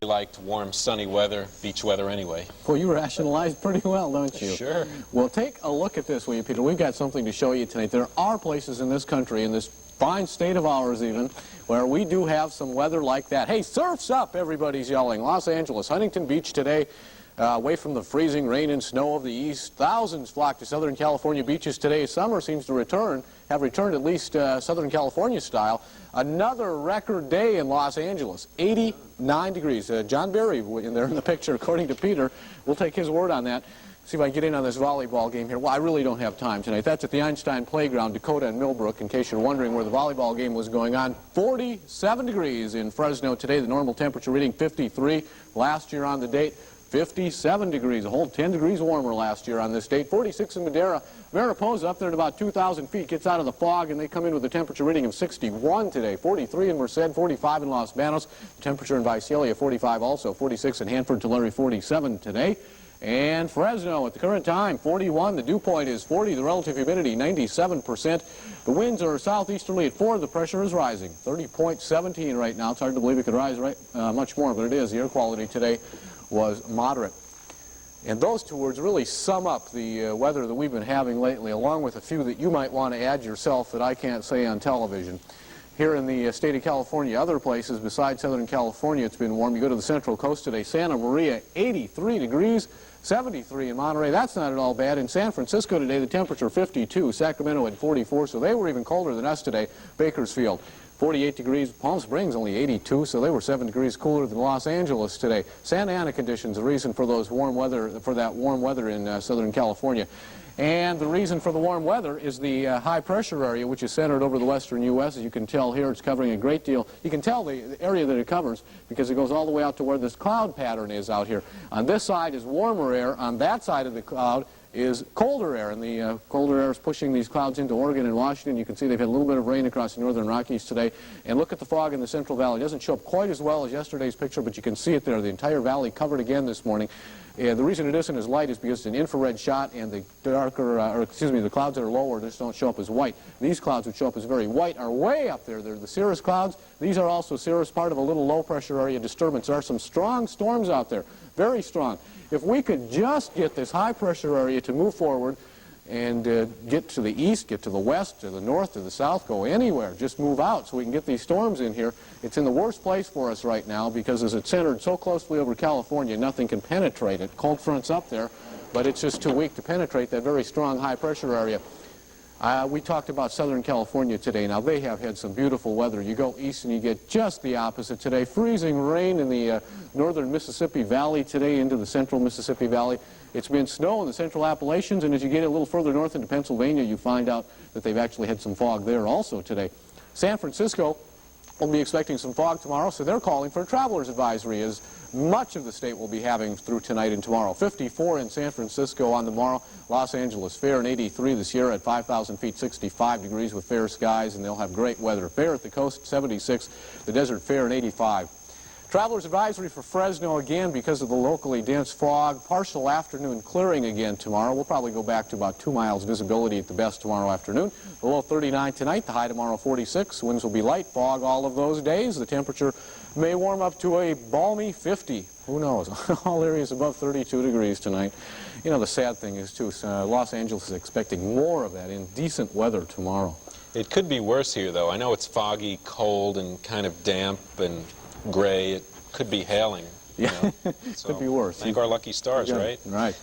liked warm, sunny weather, beach weather anyway. Well, you rationalize pretty well, don't you? Sure. Well, take a look at this, will you, Peter? We've got something to show you tonight. There are places in this country, in this fine state of ours even, where we do have some weather like that. Hey, surf's up, everybody's yelling. Los Angeles, Huntington Beach today, away from the freezing rain and snow of the east. Thousands flock to Southern California beaches today. Summer seems to have returned at least Southern California style. Another record day in Los Angeles, 89 degrees. John Berry in there in the picture, according to Peter. We'll take his word on that. See if I can get in on this volleyball game here. Well, I really don't have time tonight. That's at the Einstein Playground, Dakota and Millbrook, in case you're wondering where the volleyball game was going on. 47 degrees in Fresno today. The normal temperature reading 53. Last year on the date, 57 degrees, a whole 10 degrees warmer last year on this date. 46 in Madera. Mariposa up there at about 2,000 feet, gets out of the fog, and they come in with a temperature reading of 61 today. 43 in Merced, 45 in Los Banos. Temperature in Visalia, 45 also. 46 in Hanford, Tulare, 47 today. And Fresno at the current time, 41. The dew point is 40. The relative humidity, 97%. The winds are southeasterly at 4. The pressure is rising. 30.17 right now. It's hard to believe it could rise much more, but it is. The air quality today was moderate. And those two words really sum up the weather that we've been having lately, along with a few that you might want to add yourself that I can't say on television. Here in the state of California, other places besides Southern California, it's been warm. You go to the Central Coast today, Santa Maria, 83 degrees, 73 in Monterey. That's not at all bad. In San Francisco today, the temperature 52. Sacramento at 44, so they were even colder than us today. Bakersfield, 48 degrees. Palm Springs only 82, so they were 7 degrees cooler than Los Angeles today. Santa Ana conditions, the reason for those warm weather, for that warm weather in Southern California. And the reason for the warm weather is the high pressure area, which is centered over the western U.S. As you can tell here, it's covering a great deal. You can tell the area that it covers because it goes all the way out to where this cloud pattern is out here. On this side is warmer air. On that side of the cloud is colder air, and the colder air is pushing these clouds into Oregon and Washington. You can see they've had a little bit of rain across the northern Rockies today. And look at the fog in the Central Valley. It doesn't show up quite as well as yesterday's picture, but you can see it there. The entire valley covered again this morning. The reason it isn't as light is because it's an infrared shot, and the the clouds that are lower just don't show up as white. These clouds which show up as very white are way up there. They're the cirrus clouds. These are also cirrus, part of a little low pressure area disturbance. There are some strong storms out there, very strong. If we could just get this high pressure area to move forward and get to the east, get to the west, to the north, to the south, go anywhere, just move out so we can get these storms in here. It's in the worst place for us right now because as it's centered so closely over California, nothing can penetrate it. Cold front's up there, but it's just too weak to penetrate that very strong high pressure area. We talked about Southern California today. Now, they have had some beautiful weather. You go east and you get just the opposite today. Freezing rain in the northern Mississippi Valley today into the central Mississippi Valley. It's been snow in the central Appalachians, and as you get a little further north into Pennsylvania, you find out that they've actually had some fog there also today. San Francisco will be expecting some fog tomorrow, so they're calling for a traveler's advisory, as much of the state will be having through tonight and tomorrow. 54 in San Francisco on tomorrow. Los Angeles fair and 83 this year at 5,000 feet, 65 degrees with fair skies, and they'll have great weather. Fair at the coast, 76. The desert fair and 85. Traveler's advisory for Fresno again because of the locally dense fog. Partial afternoon clearing again tomorrow. We'll probably go back to about 2 miles visibility at the best tomorrow afternoon. The low 39 tonight, the high tomorrow 46. Winds will be light, fog all of those days. The temperature may warm up to a balmy 50. Who knows? All areas above 32 degrees tonight. You know, the sad thing is, too, Los Angeles is expecting more of that indecent weather tomorrow. It could be worse here, though. I know it's foggy, cold, and kind of damp and gray. It could be hailing. Yeah, you know? So could be worse. Thank our lucky stars, right? Right.